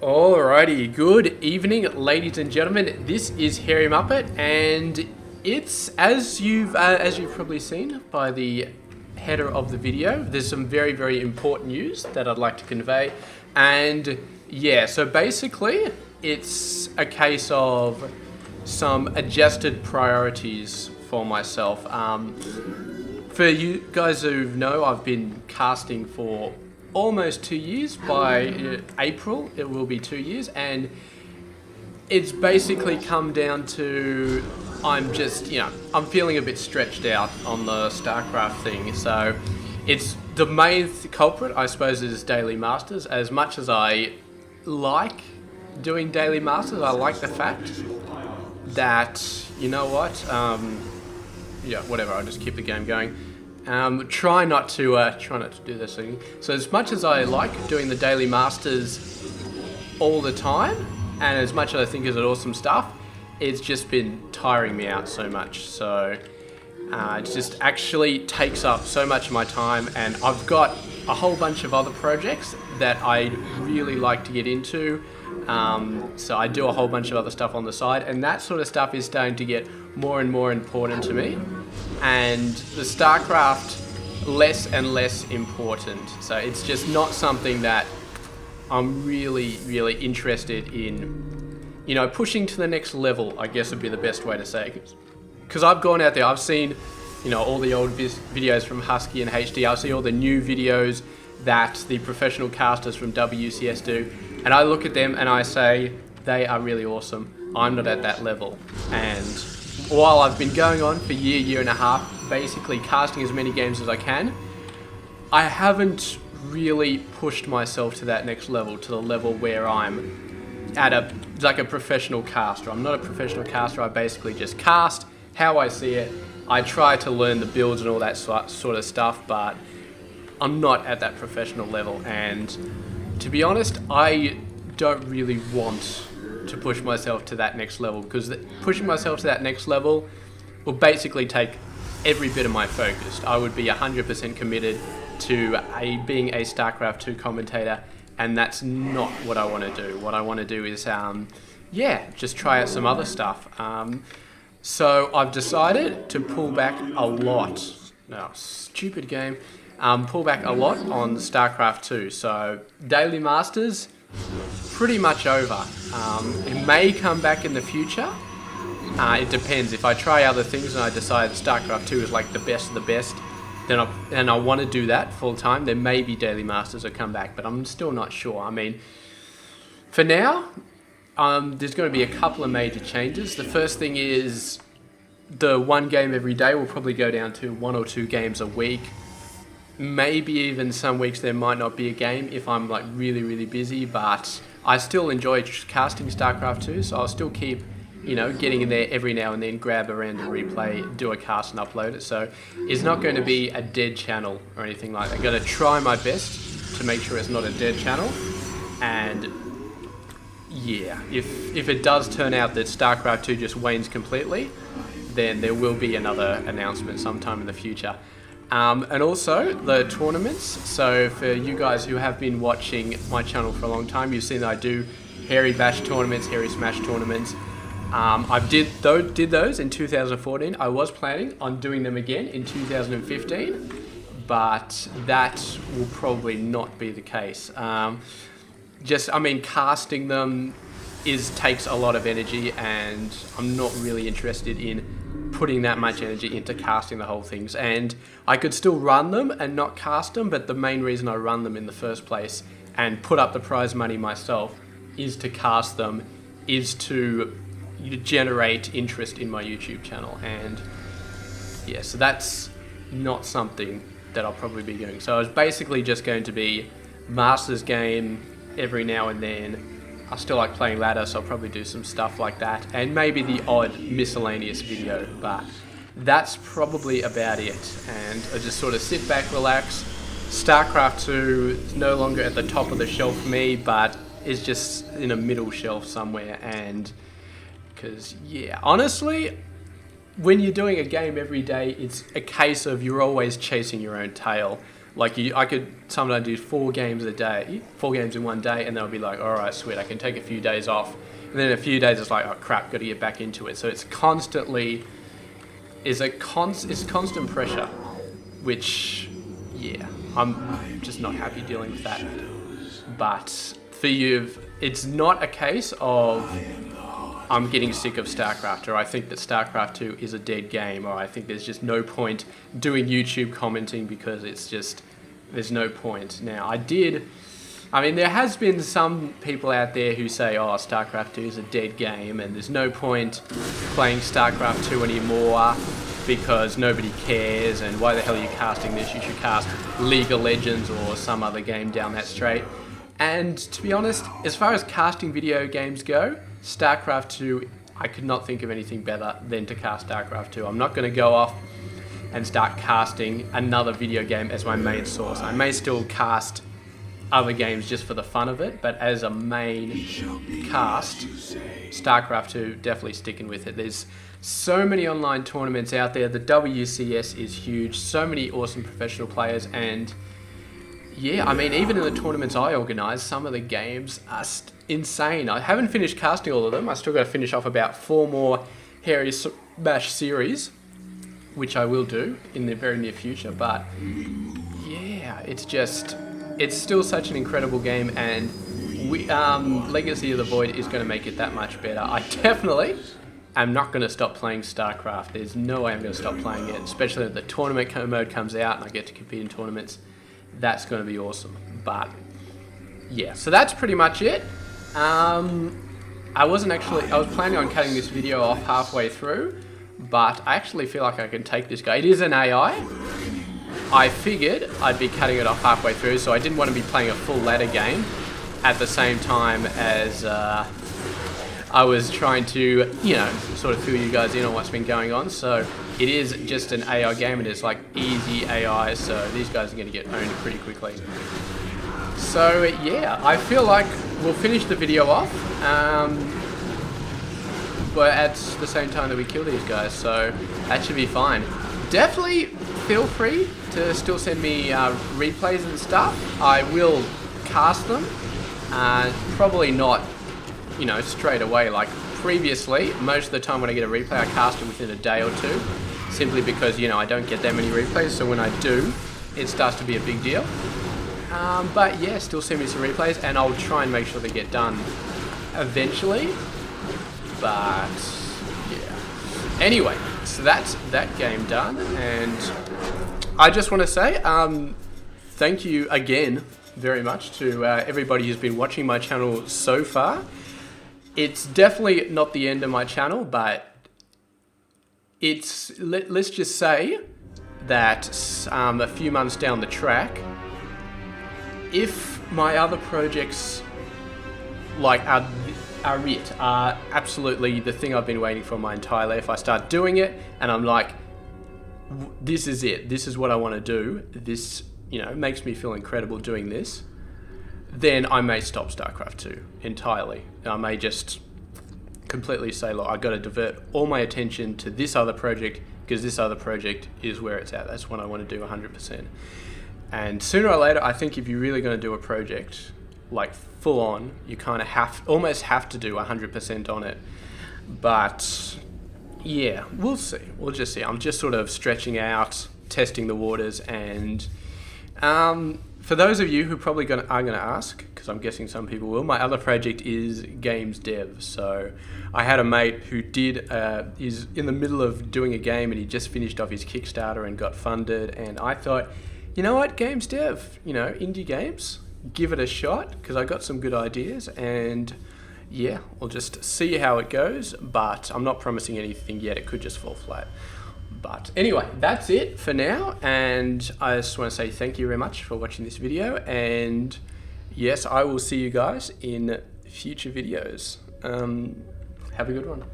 Alrighty, good evening, ladies and gentlemen. This is Harry Muppet, and it's as you've probably seen by the header of the video. There's some very important news that I'd like to convey, and yeah. So basically, it's a case of some adjusted priorities for myself. For you guys who know, I've been casting for almost 2 years. By April it will be 2 years, and it's basically come down to I'm feeling a bit stretched out on the Starcraft thing. So it's the main culprit, I suppose, is Daily Masters. As much as I like doing Daily Masters, I like the fact that, you know what, whatever, I'll just keep the game going. Try not to do this thing. So as much as I like doing the Daily Masters all the time, and as much as I think is awesome stuff, it's just been tiring me out so much. So it just actually takes up so much of my time, and I've got a whole bunch of other projects that I really like to get into. So I do a whole bunch of other stuff on the side, and that sort of stuff is starting to get more and more important to me, and the Starcraft less and less important. So it's just not something that I'm really interested in, pushing to the next level, I guess would be the best way to say it. Because I've gone out there, I've seen, all the old videos from Husky and HD, I see all the new videos that the professional casters from WCS do, and I look at them and I say, they are really awesome. I'm not at that level. And while I've been going on for year and a half, basically casting as many games as I can, I haven't really pushed myself to that next level, to the level where I'm at a professional caster. I'm not a professional caster, I basically just cast how I see it. I try to learn the builds and all that sort of stuff, but I'm not at that professional level, and to be honest, I don't really want to push myself to that next level, because pushing myself to that next level will basically take every bit of my focus. I would be 100% committed to being a Starcraft 2 commentator, and that's not what I want to do. What I want to do is, just try out some other stuff. So I've decided to pull back a lot. No, stupid game. Pull back a lot on Starcraft 2. So Daily Masters, pretty much over. It may come back in the future. It depends. If I try other things and I decide Starcraft 2 is like the best of the best, then I want to do that full time, then maybe Daily Masters will come back, but I'm still not sure. I mean, for now, there's going to be a couple of major changes. The first thing is the one game every day will probably go down to 1 or 2 games a week. Maybe even some weeks there might not be a game if I'm like really busy, but I still enjoy casting StarCraft 2, so I'll still keep, getting in there every now and then, grab a random replay, do a cast and upload it. So it's not going to be a dead channel or anything like that. I'm going to try my best to make sure it's not a dead channel, and yeah, if it does turn out that StarCraft 2 just wanes completely, then there will be another announcement sometime in the future. And also the tournaments. So for you guys who have been watching my channel for a long time, you've seen that I do Hairy Bash tournaments, Hairy Smash tournaments. I did those in 2014. I was planning on doing them again in 2015, but that will probably not be the case. Casting them takes a lot of energy, and I'm not really interested in putting that much energy into casting the whole things. And I could still run them and not cast them, but the main reason I run them in the first place and put up the prize money myself is to cast them, is to generate interest in my YouTube channel. And yeah, so that's not something that I'll probably be doing. So I was basically just going to be Masters game every now and then. I still like playing ladder, so I'll probably do some stuff like that, and maybe the odd miscellaneous video, but that's probably about it. And I just sort of sit back, relax. StarCraft 2 is no longer at the top of the shelf for me, but it's just in a middle shelf somewhere. And because, yeah, honestly, when you're doing a game every day, it's a case of you're always chasing your own tail. Like I could sometimes do 4 games a day, 4 games in one day, and then I'll be like, all right, sweet, I can take a few days off. And then in a few days, it's like, oh crap, got to get back into it. So it's constantly, it's constant pressure, which, yeah, I'm just not happy dealing with that. But for you, it's not a case of I'm getting sick of Starcraft, or I think that Starcraft 2 is a dead game, or I think there's just no point doing YouTube commenting because it's just, there's no point. Now, I mean, there has been some people out there who say, oh, Starcraft 2 is a dead game and there's no point playing Starcraft 2 anymore because nobody cares, and why the hell are you casting this? You should cast League of Legends or some other game down that straight. And to be honest, as far as casting video games go, Starcraft 2, I could not think of anything better than to cast Starcraft 2. I'm not going to go off and start casting another video game as my main source. I may still cast other games just for the fun of it, but as a main cast, Starcraft 2, definitely sticking with it. There's so many online tournaments out there. The WCS is huge. So many awesome professional players, and yeah, I mean, even in the tournaments I organise, some of the games are insane. I haven't finished casting all of them. I still got to finish off about 4 more Hairy Smash series, which I will do in the very near future. But yeah, it's still such an incredible game, and Legacy of the Void is going to make it that much better. I definitely am not going to stop playing StarCraft. There's no way I'm going to stop playing it, especially if the tournament mode comes out and I get to compete in tournaments. That's going to be awesome. But yeah, so that's pretty much it. I was planning on cutting this video off halfway through, but I actually feel like I can take this guy. It is an AI. I figured I'd be cutting it off halfway through, so I didn't want to be playing a full ladder game at the same time as I was trying to, you know, sort of fill you guys in on what's been going on. So it is just an AI game, and it's like easy AI, so these guys are going to get owned pretty quickly. So yeah, I feel like we'll finish the video off, but at the same time that we kill these guys, so that should be fine. Definitely feel free to still send me replays and stuff. I will cast them, probably not, you know, straight away like previously. Most of the time when I get a replay, I cast it within a day or two, simply because, you know, I don't get that many replays, so when I do, it starts to be a big deal. But yeah, still send me some replays, and I'll try and make sure they get done eventually. But yeah. Anyway, so that's that game done, and I just want to say thank you again very much to everybody who's been watching my channel so far. It's definitely not the end of my channel, but it's, let's just say that a few months down the track, if my other projects like are absolutely the thing I've been waiting for my entire life, if I start doing it and I'm like, this is it, this is what I want to do, this, you know, makes me feel incredible doing this, then I may stop StarCraft 2 entirely. I may just completely say, look, I've got to divert all my attention to this other project, because this other project is where it's at. That's what I want to do 100%. And sooner or later, I think if you're really going to do a project like full on, you kind of almost have to do 100% on it. But yeah, we'll see. We'll just see. I'm just sort of stretching out, testing the waters, and for those of you who probably are going to ask, because I'm guessing some people will, my other project is games dev. So I had a mate who is in the middle of doing a game, and he just finished off his Kickstarter and got funded, and I thought, you know what, games dev, you know, indie games, give it a shot, because I got some good ideas, and yeah, we'll just see how it goes, but I'm not promising anything yet. It could just fall flat. But anyway, that's it for now, and I just want to say thank you very much for watching this video, and yes, I will see you guys in future videos. Have a good one.